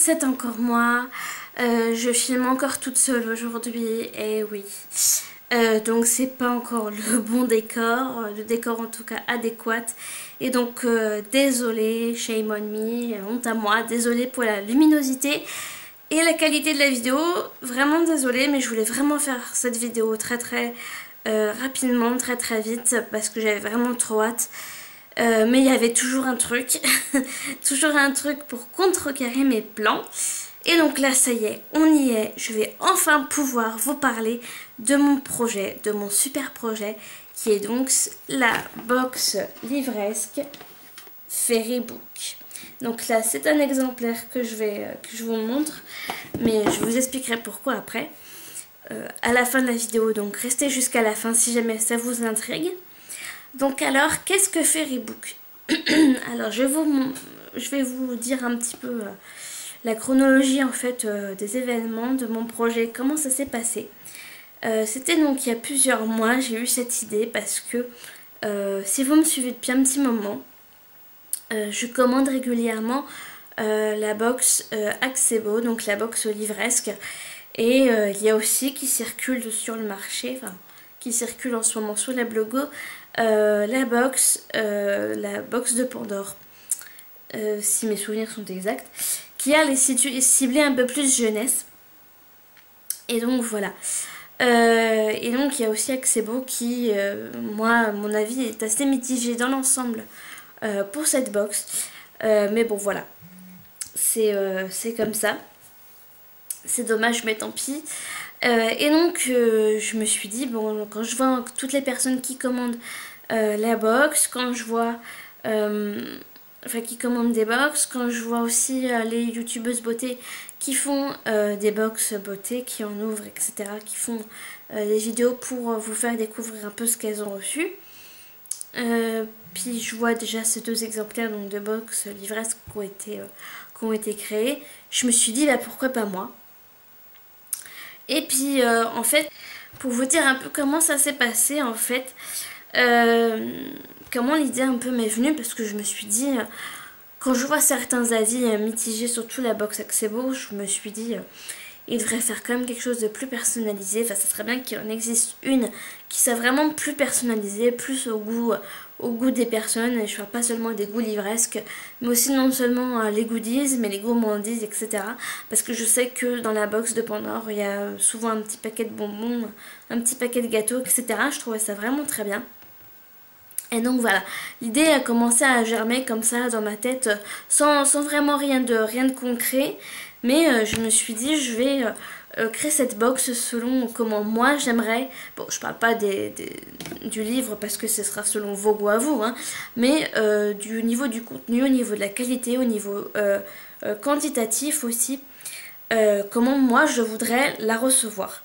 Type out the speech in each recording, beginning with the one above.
c'est encore moi. Je filme encore toute seule aujourd'hui, et oui. Donc c'est pas encore le bon décor, le décor en tout cas adéquat. Et donc désolée, shame on me, honte à moi, désolée pour la luminosité et la qualité de la vidéo. Vraiment désolée, mais je voulais vraiment faire cette vidéo très rapidement, très vite, parce que j'avais vraiment trop hâte. Mais il y avait toujours un truc, toujours un truc pour contrecarrer mes plans. Et donc là, ça y est, on y est. Je vais enfin pouvoir vous parler de mon projet, de mon super projet, qui est donc la box livresque Fairybook. Donc là, c'est un exemplaire que je vous montre, mais je vous expliquerai pourquoi après. À la fin de la vidéo, donc restez jusqu'à la fin si jamais ça vous intrigue. Donc alors, qu'est-ce que Fairybook? Alors, je vais vous dire un petit peu la chronologie en fait des événements de mon projet, comment ça s'est passé. C'était donc il y a plusieurs mois, j'ai eu cette idée parce que si vous me suivez depuis un petit moment, je commande régulièrement la box Axebo, donc la box livresque. Et il y a aussi qui circule sur le marché, enfin qui circule en ce moment sur la blogo, la box de Pandore, si mes souvenirs sont exacts, qui a les ciblés un peu plus jeunesse. Et donc voilà. Et donc il y a aussi Axebo qui, moi, à mon avis, est assez mitigé dans l'ensemble pour cette box. Mais bon, voilà. C'est comme ça. C'est dommage, mais tant pis. Et donc, je me suis dit, bon, quand je vois toutes les personnes qui commandent la box, quand je vois... enfin, qui commandent des box, quand je vois aussi les youtubeuses beauté qui font des box beauté, qui en ouvrent, etc., qui font des vidéos pour vous faire découvrir un peu ce qu'elles ont reçu. Puis je vois déjà ces deux exemplaires donc, de box livresques qui ont été créés. Je me suis dit, bah, pourquoi pas moi? Et puis en fait, pour vous dire un peu comment ça s'est passé en fait, comment l'idée un peu m'est venue, parce que je me suis dit, quand je vois certains avis mitigés, surtout la box Axebo, je me suis dit, il devrait faire quand même quelque chose de plus personnalisé. Enfin, ça serait bien qu'il en existe une qui soit vraiment plus personnalisée, plus au goût des personnes. Et je parle pas seulement des goûts livresques, mais aussi non seulement les goodies, mais les gourmandises, etc. Parce que je sais que dans la box de Pandore, il y a souvent un petit paquet de bonbons, un petit paquet de gâteaux, etc. Je trouvais ça vraiment très bien. Et donc voilà, l'idée a commencé à germer comme ça dans ma tête, sans vraiment rien de concret. Mais je me suis dit, je vais créer cette box selon comment moi j'aimerais. Bon, je parle pas du livre parce que ce sera selon vos goûts à vous, hein, mais du niveau du contenu, au niveau de la qualité, au niveau quantitatif aussi, comment moi je voudrais la recevoir.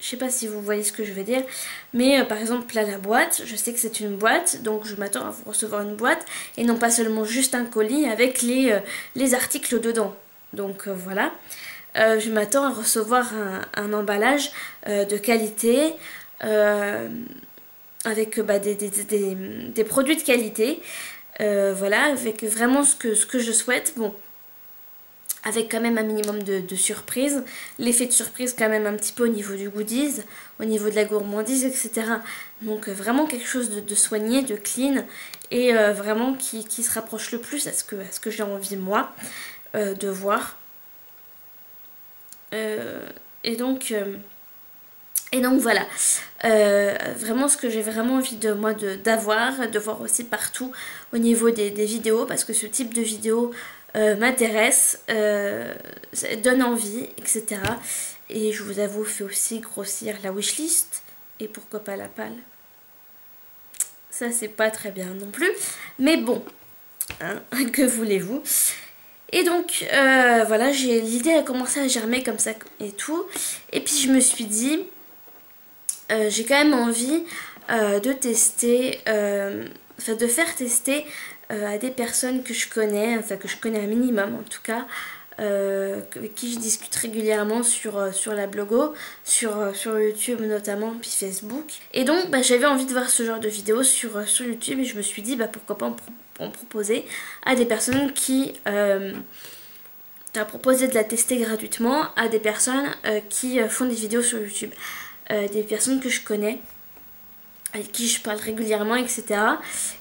Je sais pas si vous voyez ce que je veux dire, mais par exemple là la boîte, je sais que c'est une boîte, donc je m'attends à vous recevoir une boîte et non pas seulement juste un colis avec les articles dedans. Donc voilà, je m'attends à recevoir un emballage de qualité avec des produits de qualité, voilà, avec vraiment ce que je souhaite. Bon, avec quand même un minimum de surprise, l'effet de surprise quand même un petit peu au niveau du goodies, au niveau de la gourmandise, etc. Donc vraiment quelque chose de soigné, de clean, et vraiment qui se rapproche le plus à ce que j'ai envie moi de voir. Et donc voilà, vraiment ce que j'ai vraiment envie de moi d'avoir, de voir aussi partout au niveau des vidéos, parce que ce type de vidéo m'intéresse, ça donne envie, etc. Et je vous avoue, fait aussi grossir la wishlist, et pourquoi pas la palle. Ça c'est pas très bien non plus, mais bon, hein, que voulez-vous. Et donc voilà, l'idée a commencé à germer comme ça et tout, et puis je me suis dit, j'ai quand même envie de tester, enfin de faire tester à des personnes que je connais, enfin que je connais un minimum en tout cas, avec qui je discute régulièrement sur la blogo, sur YouTube notamment, puis Facebook. Et donc bah, j'avais envie de voir ce genre de vidéos sur YouTube, et je me suis dit bah, pourquoi pas en proposer à des personnes qui proposé de la tester gratuitement à des personnes qui font des vidéos sur YouTube. Des personnes que je connais, avec qui je parle régulièrement, etc.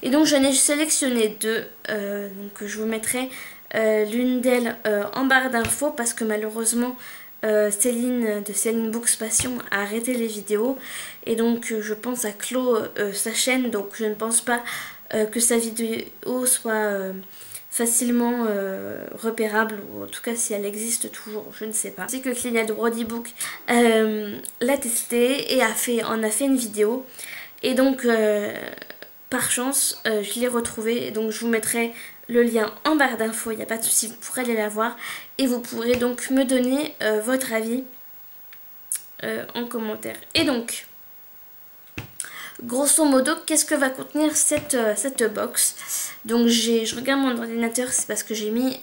Et donc j'en ai sélectionné deux. Donc je vous mettrai l'une d'elles en barre d'infos parce que malheureusement Céline de Céline Books Passion a arrêté les vidéos et donc je pense à clos sa chaîne, donc je ne pense pas que sa vidéo soit facilement repérable, ou en tout cas si elle existe toujours, je ne sais pas. C'est que Clinial de Brody Book l'a testé et en a fait une vidéo et donc par chance je l'ai retrouvée, donc je vous mettrai le lien en barre d'infos, il n'y a pas de souci, vous pourrez aller la voir et vous pourrez donc me donner votre avis en commentaire. Et donc, grosso modo, qu'est-ce que va contenir cette box? Donc je regarde mon ordinateur, c'est parce que j'ai mis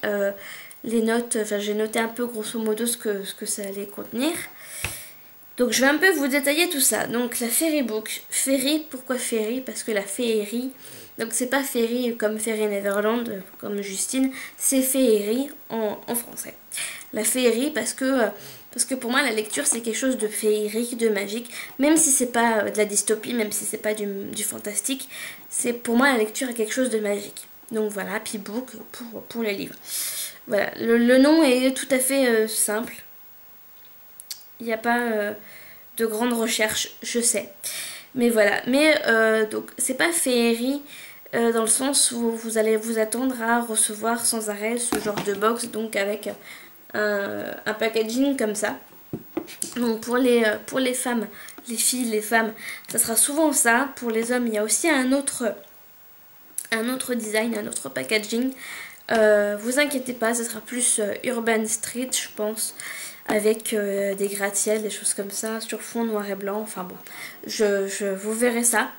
les notes, enfin j'ai noté un peu grosso modo ce que ça allait contenir. Donc je vais un peu vous détailler tout ça. Donc la Fairy Book. Fairy, pourquoi Fairy? Parce que la féerie, donc c'est pas Fairy comme Fairy Neverland, comme Justine, c'est féerie en français. La féerie parce que pour moi la lecture c'est quelque chose de féerique, de magique, même si c'est pas de la dystopie, même si c'est pas du fantastique, c'est pour moi la lecture est quelque chose de magique. Donc voilà, puis book pour les livres. Voilà, le nom est tout à fait simple. Il n'y a pas de grande recherche, je sais. Mais voilà, mais donc c'est pas féerie dans le sens où vous allez vous attendre à recevoir sans arrêt ce genre de box, donc avec un packaging comme ça. Donc pour les femmes, les filles, les femmes, ça sera souvent ça. Pour les hommes, il y a aussi un autre design, un autre packaging. Vous inquiétez pas, ça sera plus Urban Street, je pense, avec des gratte-ciel, des choses comme ça, sur fond noir et blanc. Enfin bon, vous verrez ça.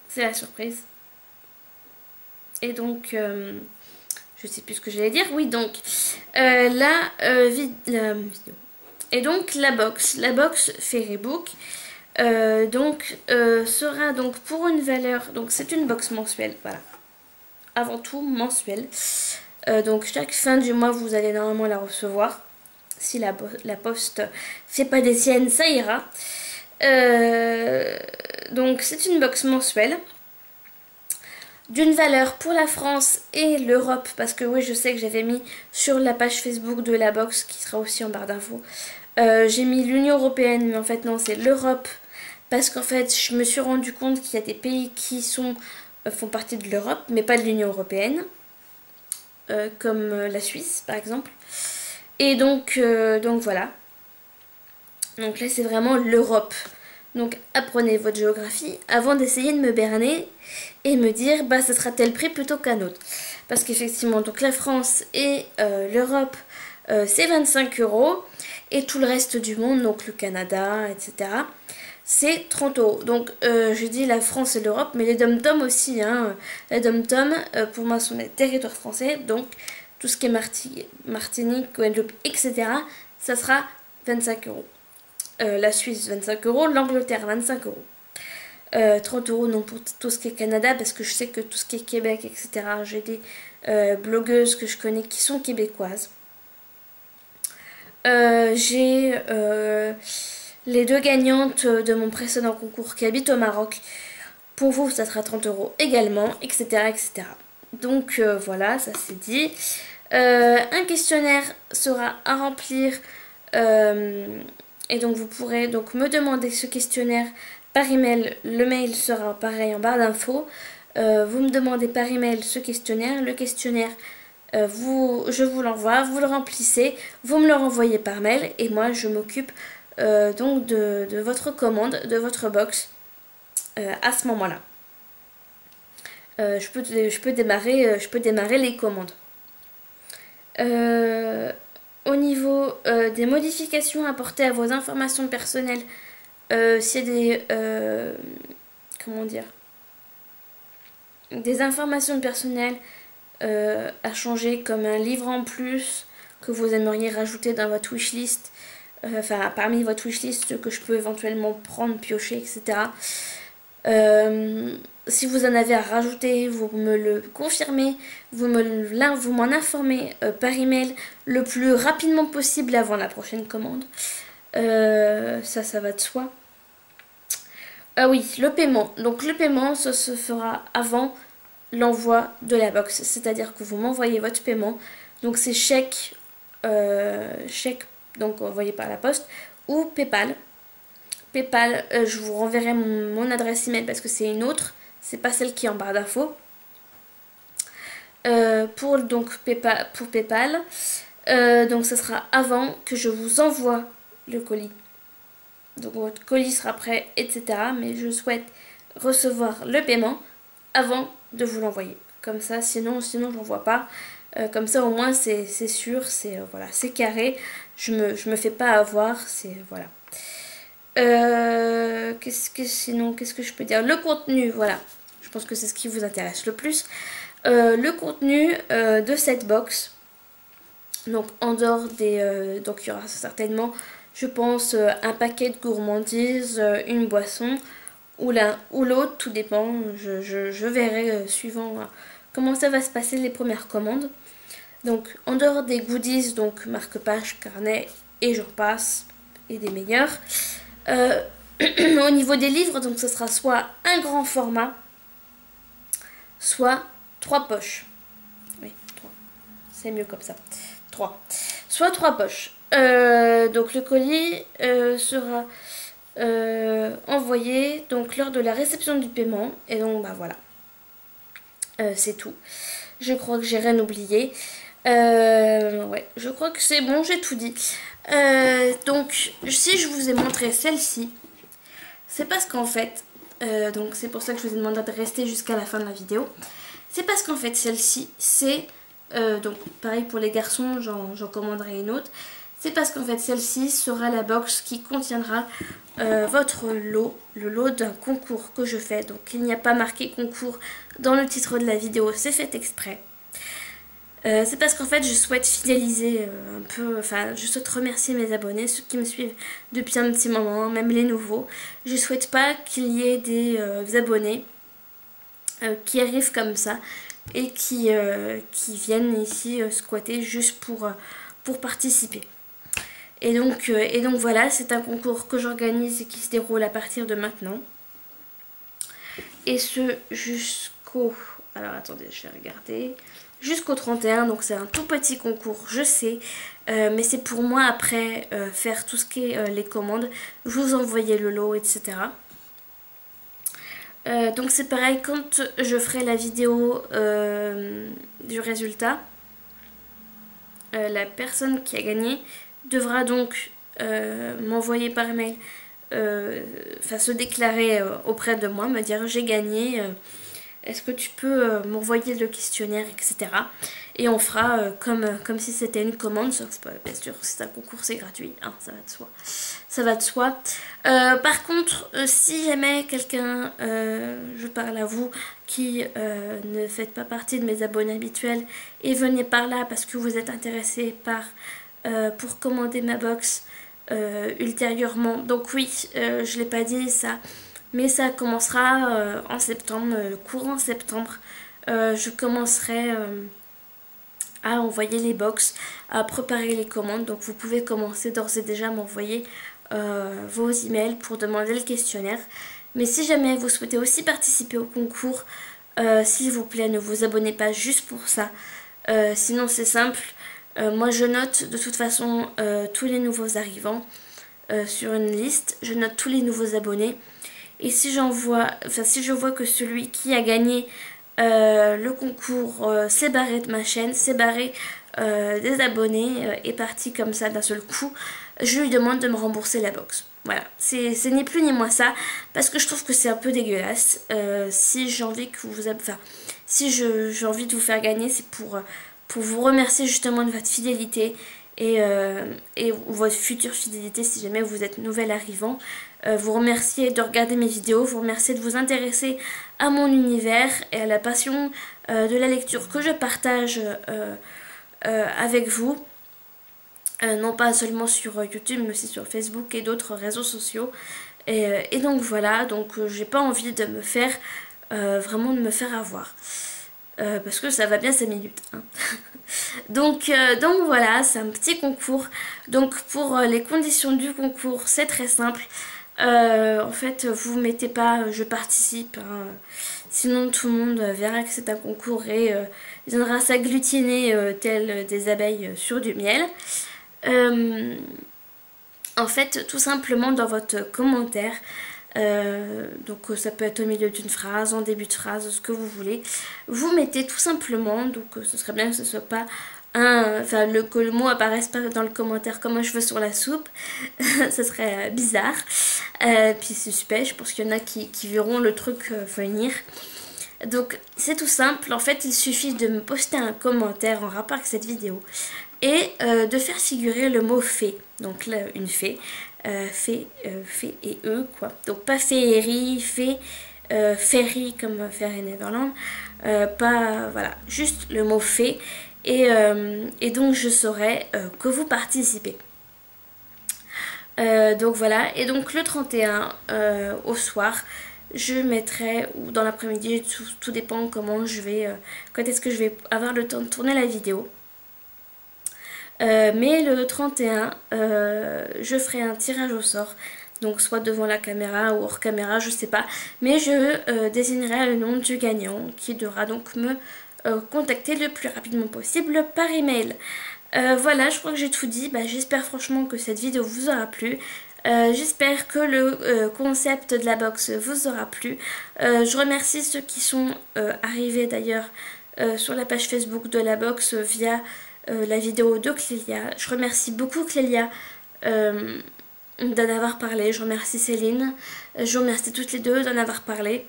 C'est la surprise. Et donc, je sais plus ce que j'allais dire. Oui, donc, la vidéo. Et donc, la box Fairy Book, donc, sera donc pour une valeur, donc c'est une box mensuelle, voilà. Avant tout mensuelle. Donc, chaque fin du mois, vous allez normalement la recevoir. Si la poste fait pas des siennes, ça ira. Donc c'est une box mensuelle d'une valeur pour la France et l'Europe, parce que oui je sais que j'avais mis sur la page Facebook de la box qui sera aussi en barre d'infos, j'ai mis l'Union Européenne, mais en fait non, c'est l'Europe, parce qu'en fait je me suis rendu compte qu'il y a des pays qui font partie de l'Europe mais pas de l'Union Européenne, comme la Suisse par exemple. Et donc voilà. Donc là c'est vraiment l'Europe. Donc apprenez votre géographie avant d'essayer de me berner et me dire bah ça sera tel prix plutôt qu'un autre. Parce qu'effectivement donc la France et l'Europe c'est 25 € et tout le reste du monde, donc le Canada, etc. c'est 30 €. Donc je dis la France et l'Europe, mais les dom-tom aussi, hein. Les dom-tom pour moi sont des territoires français, donc tout ce qui est Martinique, Guadeloupe, etc. ça sera 25 €. La Suisse 25 €, l'Angleterre 25 €. 30 € non pour tout ce qui est Canada, parce que je sais que tout ce qui est Québec, etc. J'ai des blogueuses que je connais qui sont québécoises. J'ai les deux gagnantes de mon précédent concours qui habitent au Maroc. Pour vous, ça sera 30 € également, etc. etc. Donc voilà, ça c'est dit. Un questionnaire sera à remplir. Et donc vous pourrez donc me demander ce questionnaire par email. Le mail sera pareil en barre d'infos. Vous me demandez par email ce questionnaire. Le questionnaire, je vous l'envoie, vous le remplissez, vous me le renvoyez par mail et moi je m'occupe donc de votre commande, de votre box à ce moment-là. Je peux démarrer les commandes. Au niveau des modifications apportées à vos informations personnelles, s'il y a comment dire, des informations personnelles à changer, comme un livre en plus que vous aimeriez rajouter dans votre wishlist, enfin parmi votre wishlist que je peux éventuellement prendre, piocher, etc. si vous en avez à rajouter, vous me le confirmez, vous m'en informez par email le plus rapidement possible avant la prochaine commande. Ça va de soi. Ah oui, le paiement. Donc le paiement, ça se fera avant l'envoi de la box. C'est-à-dire que vous m'envoyez votre paiement. Donc c'est chèque, donc envoyé par la poste, ou PayPal. PayPal, je vous renverrai mon adresse email parce que c'est une autre. C'est pas celle qui est en barre d'infos. Pour PayPal, donc ce sera avant que je vous envoie le colis. Donc votre colis sera prêt, etc. Mais je souhaite recevoir le paiement avant de vous l'envoyer. Comme ça, sinon je l'envoie pas. Comme ça au moins c'est sûr, voilà, c'est carré. Je me fais pas avoir, c'est voilà. Qu'est-ce que je peux dire? Le contenu, voilà. Je pense que c'est ce qui vous intéresse le plus. Le contenu de cette box. Donc en dehors des... donc il y aura certainement, je pense, un paquet de gourmandises, une boisson, ou l'un ou l'autre, tout dépend. Je verrai suivant comment ça va se passer les premières commandes. Donc en dehors des goodies, donc marque-page, carnet et j'en passe, et des meilleurs. Au niveau des livres, donc ce sera soit un grand format, soit 3 poches. Oui, 3. C'est mieux comme ça. 3. Soit 3 poches. Donc le colis sera envoyé donc lors de la réception du paiement. Et donc bah voilà. C'est tout. Je crois que j'ai rien oublié. Ouais, je crois que c'est bon, j'ai tout dit. Donc si je vous ai montré celle-ci, c'est parce qu'en fait, donc c'est pour ça que je vous ai demandé de rester jusqu'à la fin de la vidéo. C'est parce qu'en fait celle-ci, c'est, donc pareil pour les garçons, j'en commanderai une autre. C'est parce qu'en fait celle-ci sera la box qui contiendra votre lot, le lot d'un concours que je fais. Donc il n'y a pas marqué concours dans le titre de la vidéo, c'est fait exprès. C'est parce qu'en fait je souhaite fidéliser un peu, enfin je souhaite remercier mes abonnés, ceux qui me suivent depuis un petit moment, même les nouveaux. Je souhaite pas qu'il y ait des abonnés qui arrivent comme ça et qui viennent ici squatter juste pour participer. Et donc voilà, c'est un concours que j'organise et qui se déroule à partir de maintenant. Et ce jusqu'au... Alors attendez, je vais regarder... Jusqu'au 31, donc c'est un tout petit concours, je sais, mais c'est pour moi après faire tout ce qui est les commandes, vous envoyer le lot, etc. Donc c'est pareil, quand je ferai la vidéo du résultat, la personne qui a gagné devra donc m'envoyer par mail, enfin se déclarer auprès de moi, me dire j'ai gagné... Est-ce que tu peux m'envoyer le questionnaire, etc. Et on fera comme si c'était une commande, sauf bien sûr, c'est un concours, c'est gratuit, hein, ça va de soi. Ça va de soi. Par contre, si jamais quelqu'un, je parle à vous, qui ne faites pas partie de mes abonnés habituels, et venez par là parce que vous êtes intéressé pour commander ma box ultérieurement. Donc oui, je ne l'ai pas dit ça. Mais ça commencera en septembre, courant septembre. Je commencerai à envoyer les box, à préparer les commandes. Donc vous pouvez commencer d'ores et déjà à m'envoyer vos emails pour demander le questionnaire. Mais si jamais vous souhaitez aussi participer au concours, s'il vous plaît, ne vous abonnez pas juste pour ça. Sinon c'est simple. Moi je note de toute façon tous les nouveaux arrivants sur une liste. Je note tous les nouveaux abonnés. Et si si je vois que celui qui a gagné le concours s'est barré de ma chaîne, s'est barré des abonnés, est parti comme ça d'un seul coup, je lui demande de me rembourser la box. Voilà, c'est ni plus ni moins ça, parce que je trouve que c'est un peu dégueulasse. Si j'ai envie que vous, si j'ai envie de vous faire gagner, c'est pour vous remercier justement de votre fidélité et votre future fidélité si jamais vous êtes nouvel arrivant. Vous remercier de regarder mes vidéos, vous remercier de vous intéresser à mon univers et à la passion de la lecture que je partage avec vous. Non pas seulement sur YouTube mais aussi sur Facebook et d'autres réseaux sociaux. Et donc voilà, donc j'ai pas envie de me faire vraiment de me faire avoir. Parce que ça va bien 5 minutes. Hein. donc voilà, c'est un petit concours. Donc pour les conditions du concours, c'est très simple. En fait, vous mettez pas je participe. Hein. Sinon, tout le monde verra que c'est un concours et viendra s'agglutiner tel des abeilles sur du miel. En fait, tout simplement dans votre commentaire, donc ça peut être au milieu d'une phrase, en début de phrase, ce que vous voulez, vous mettez tout simplement, donc ce serait bien que ce soit pas que le mot apparaisse pas dans le commentaire comme un cheveu sur la soupe, ça serait bizarre, puis suspect, je pense qu'il y en a qui verront le truc venir. Donc c'est tout simple, en fait il suffit de me poster un commentaire en rapport avec cette vidéo et de faire figurer le mot fée, donc là une fée, fée et e quoi, donc pas féerie, fée, fairy comme Fairy Neverland, pas voilà, juste le mot fée et donc je saurai que vous participez. Donc voilà, et donc le 31 au soir, je mettrai, ou dans l'après-midi, tout dépend comment je vais, quand est-ce que je vais avoir le temps de tourner la vidéo. Mais le 31, je ferai un tirage au sort, donc soit devant la caméra ou hors caméra, je sais pas, mais je désignerai le nom du gagnant qui devra donc me contacter le plus rapidement possible par email. Voilà, je crois que j'ai tout dit. J'espère franchement que cette vidéo vous aura plu. J'espère que le concept de la box vous aura plu. Je remercie ceux qui sont arrivés d'ailleurs sur la page Facebook de la box via la vidéo de Clélia. Je remercie beaucoup Clélia d'en avoir parlé. Je remercie Céline. Je vous remercie toutes les deux d'en avoir parlé.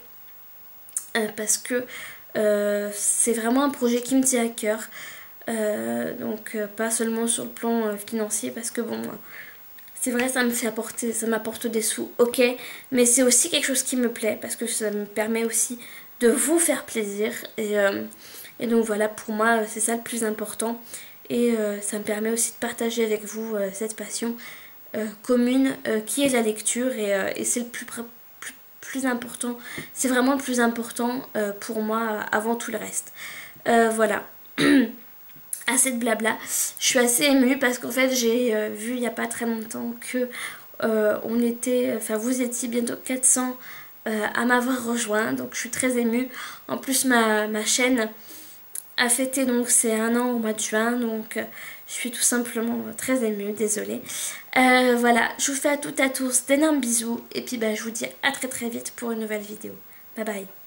Parce que c'est vraiment un projet qui me tient à cœur. Donc pas seulement sur le plan financier, parce que bon, c'est vrai, ça me fait apporter, ça m'apporte des sous, ok, mais c'est aussi quelque chose qui me plaît parce que ça me permet aussi de vous faire plaisir et donc voilà, pour moi c'est ça le plus important et ça me permet aussi de partager avec vous cette passion commune qui est la lecture et c'est le plus important, c'est vraiment le plus important pour moi avant tout le reste. Voilà. Assez de blabla. Je suis assez émue parce qu'en fait j'ai vu il n'y a pas très longtemps que vous étiez bientôt 400 à m'avoir rejoint, donc je suis très émue. En plus ma chaîne a fêté donc c'est 1 an au mois de juin, donc je suis tout simplement très émue, désolée. Voilà, je vous fais à toutes et à tous d'énormes bisous et puis je vous dis à très vite pour une nouvelle vidéo. Bye bye.